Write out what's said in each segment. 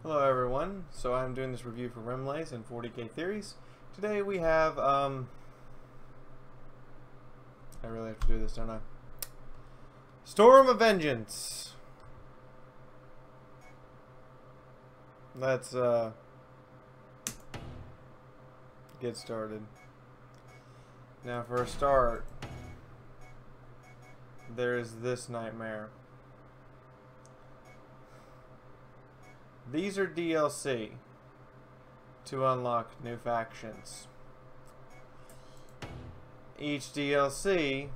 Hello everyone, so I'm doing this review for Remlays and 40K Theories. Today we have, I really have to do this, don't I? Storm of Vengeance. Let's, get started. Now for a start, there's this nightmare. These are DLC to unlock new factions. Each DLC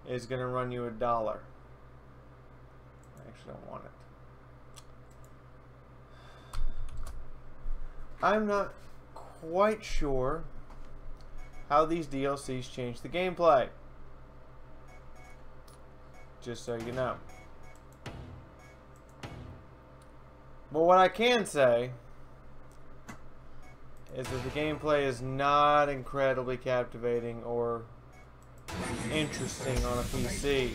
is going to run you $1. I actually don't want it. I'm not quite sure how these DLCs change the gameplay. Just so you know. But what I can say is that the gameplay is not incredibly captivating or interesting on a PC.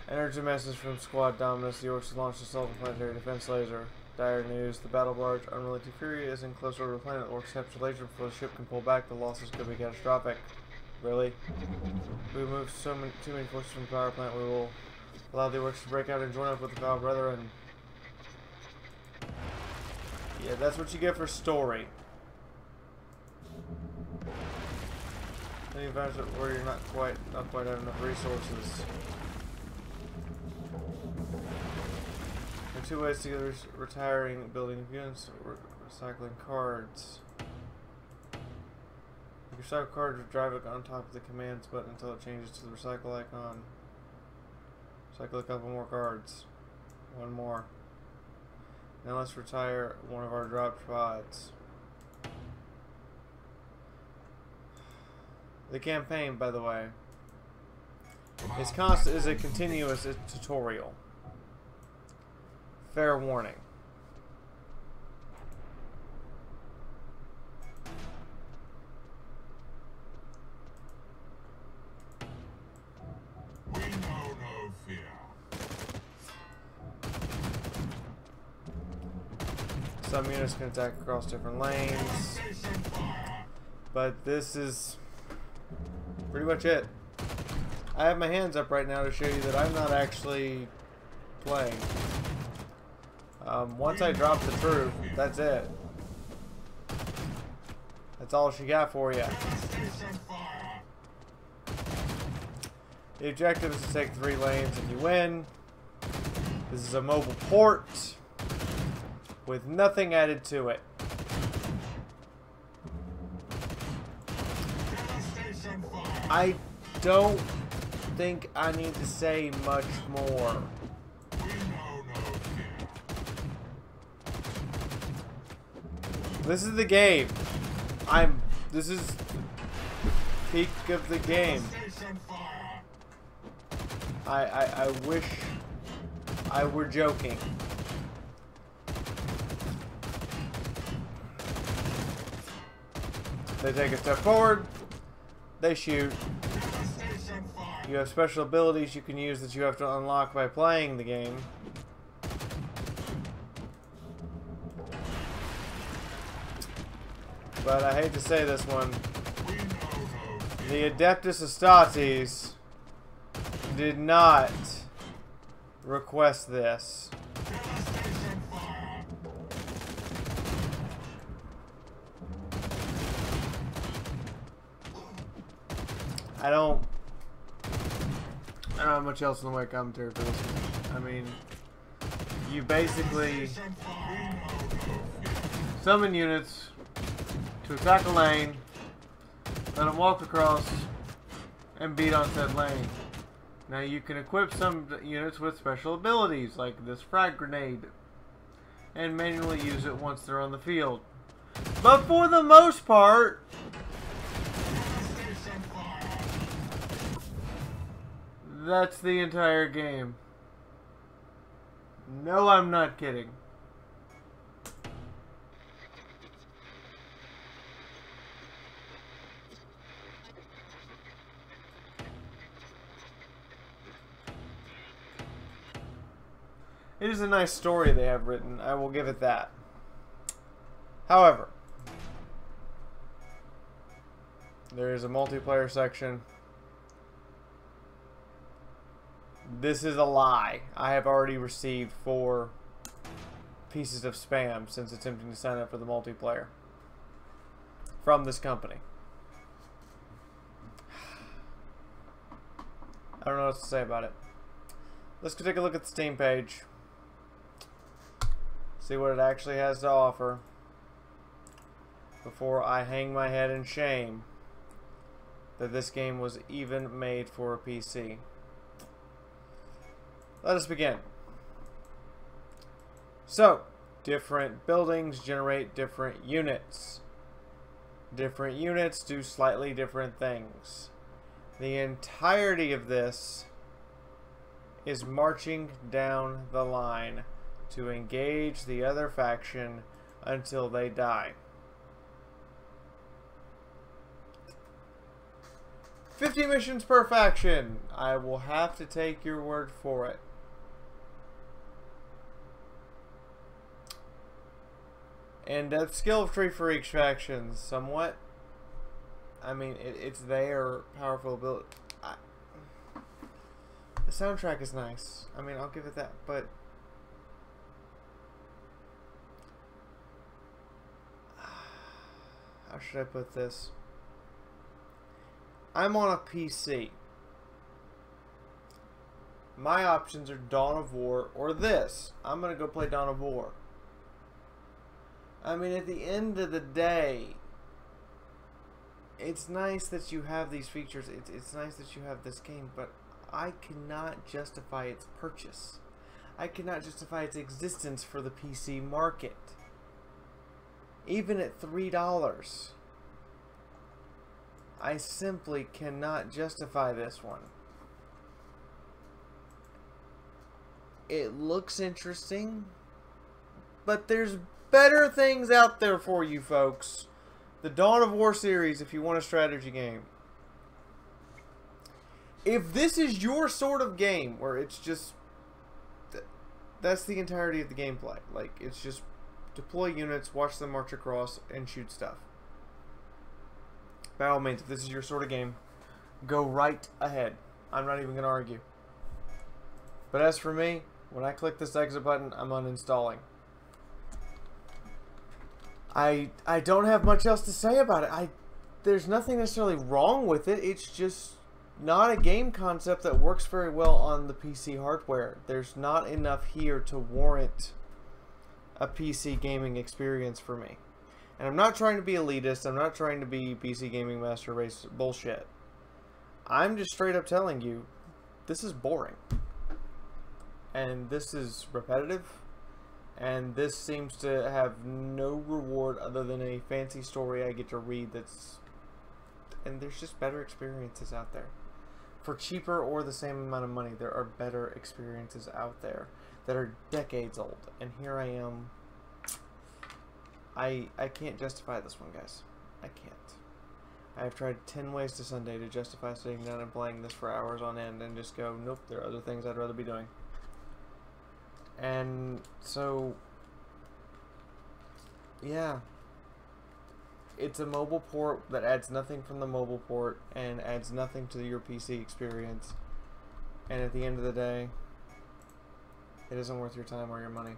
Energy message from Squad Dominus. The Orcs launched a self-planetary defense laser. Dire news. The battle barge Unrelenting Fury is in close order to the planet. Orcs capture the laser before the ship can pull back. The losses could be catastrophic. Really? We moved too many forces from the power plant. We will allow the Orcs to break out and join up with the Foul Brethren. Yeah, that's what you get for story. Any advantage where you're not quite have enough resources. There are two ways to get retiring, building units, or recycling cards. You recycle cards or drive it on top of the commands button until it changes to the recycle icon. Recycle a couple more cards. One more. Now let's retire one of our dropped pods. The campaign, by the way, is a continuous tutorial. Fair warning. Some units can attack across different lanes, but this is pretty much it. I have my hands up right now to show you that I'm not actually playing. Once I drop the troop, that's it. That's all she got for you. The objective is to take 3 lanes and you win. This is a mobile port with nothing added to it. I don't think I need to say much more. This is the game. This is peak of the game. I wish I were joking. They take a step forward, they shoot. You have special abilities you can use that you have to unlock by playing the game. But I hate to say this one. The Adeptus Astartes did not request this. I don't have much else in the way of commentary for this one. I mean, you basically summon units to attack a lane, let them walk across, and beat on said lane. Now you can equip some units with special abilities, like this frag grenade, and manually use it once they're on the field. But for the most part, That's the entire game. No, I'm not kidding. It is a nice story they have written. I will give it that. However, there is a multiplayer section. This is a lie. I have already received 4 pieces of spam since attempting to sign up for the multiplayer from this company. I don't know what to say about it. Let's go take a look at the Steam page. See what it actually has to offer before I hang my head in shame that this game was even made for a PC. Let us begin. So, different buildings generate different units. Different units do slightly different things. The entirety of this is marching down the line to engage the other faction until they die. 50 missions per faction. I will have to take your word for it. In-depth skill tree for each faction. Somewhat. I mean, it's their powerful ability. The soundtrack is nice. I mean, I'll give it that. But how should I put this? I'm on a PC. My options are Dawn of War or this. I'm going to go play Dawn of War. I mean, at the end of the day, it's nice that you have these features. It's nice that you have this game, but I cannot justify its purchase. I cannot justify its existence for the PC market. Even at $3. I simply cannot justify this one. It looks interesting, but there's better things out there for you folks. The Dawn of War series, if you want a strategy game. If this is your sort of game where it's just that's the entirety of the gameplay, like it's just deploy units, watch them march across, and shoot stuff. By all means, if this is your sort of game, go right ahead. I'm not even going to argue. But as for me, when I click this exit button, I'm uninstalling. I don't have much else to say about it. There's nothing necessarily wrong with it. It's just not a game concept that works very well on the PC hardware. There's not enough here to warrant a PC gaming experience for me. And I'm not trying to be elitist. I'm not trying to be PC Gaming Master Race bullshit. I'm just straight up telling you, this is boring. And this is repetitive. And this seems to have no reward other than a fancy story I get to read that's... And there's just better experiences out there. For cheaper or the same amount of money, there are better experiences out there that are decades old. And here I am... I can't justify this one, guys. I can't. I've tried 10 ways to Sunday to justify sitting down and playing this for hours on end and just go, nope, there are other things I'd rather be doing. And so, yeah. It's a mobile port that adds nothing from the mobile port and adds nothing to your PC experience. And at the end of the day, it isn't worth your time or your money.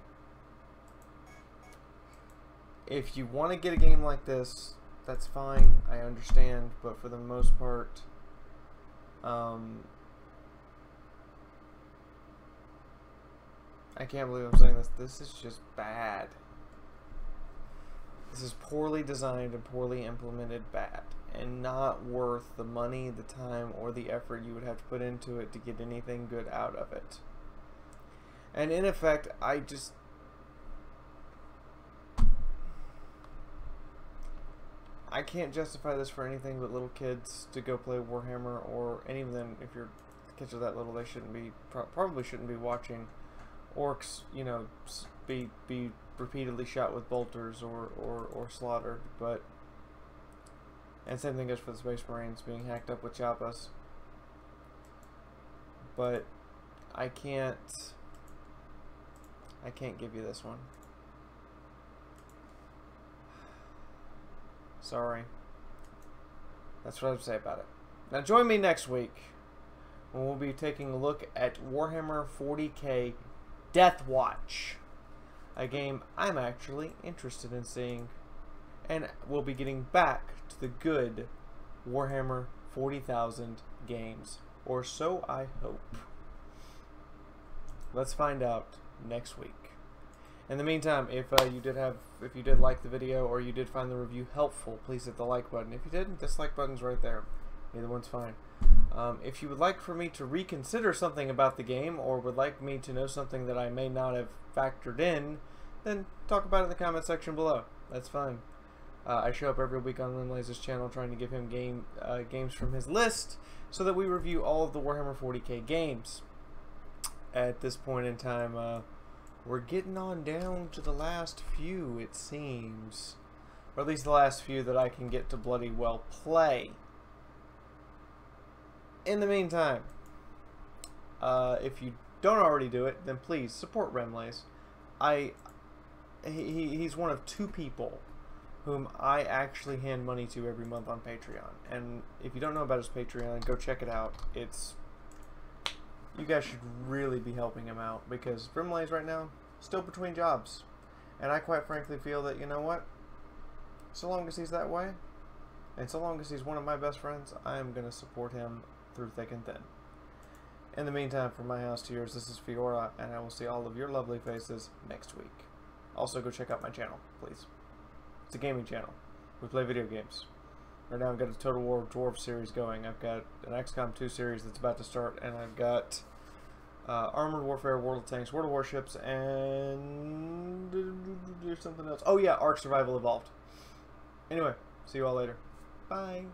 If you want to get a game like this, that's fine. I understand. But for the most part, I can't believe I'm saying this. This is just bad. This is poorly designed and poorly implemented bad. And not worth the money, the time, or the effort you would have to put into it to get anything good out of it. And in effect, I can't justify this for anything but little kids to go play Warhammer, or any of them, if you're kids are that little, they shouldn't be, probably shouldn't be watching orcs, you know, be repeatedly shot with bolters or slaughtered. But, and same thing goes for the Space Marines being hacked up with choppas. But I can't give you this one. Sorry. That's what I have to say about it. Now join me next week when we'll be taking a look at Warhammer 40K Death Watch, a game I'm actually interested in seeing, and we'll be getting back to the good Warhammer 40,000 games, or so I hope. Let's find out next week. In the meantime, if you did like the video or you did find the review helpful, please hit the like button. If you didn't, dislike button's right there. Either one's fine. If you would like for me to reconsider something about the game, or would like me to know something that I may not have factored in, then talk about it in the comment section below. That's fine. I show up every week on Limlaze's channel trying to give him games from his list so that we review all of the Warhammer 40K games. At this point in time, we're getting on down to the last few, it seems. Or at least the last few that I can get to bloody well play. In the meantime, if you don't already do it, then please support Remlaze. He's one of 2 people whom I actually hand money to every month on Patreon. And if you don't know about his Patreon, go check it out. You guys should really be helping him out, because Remlaze right now, still between jobs. And I quite frankly feel that, you know what? So long as he's that way, and so long as he's one of my best friends, I am going to support him through thick and thin. In the meantime, from my house to yours, this is Fiaura, and I will see all of your lovely faces next week. Also, go check out my channel, please. It's a gaming channel. We play video games. Right now I've got a Total War Dwarf series going. I've got an XCOM 2 series that's about to start, and I've got Armored Warfare, World of Tanks, World of Warships, and there's something else. Oh yeah, Ark Survival Evolved. Anyway, see you all later. Bye.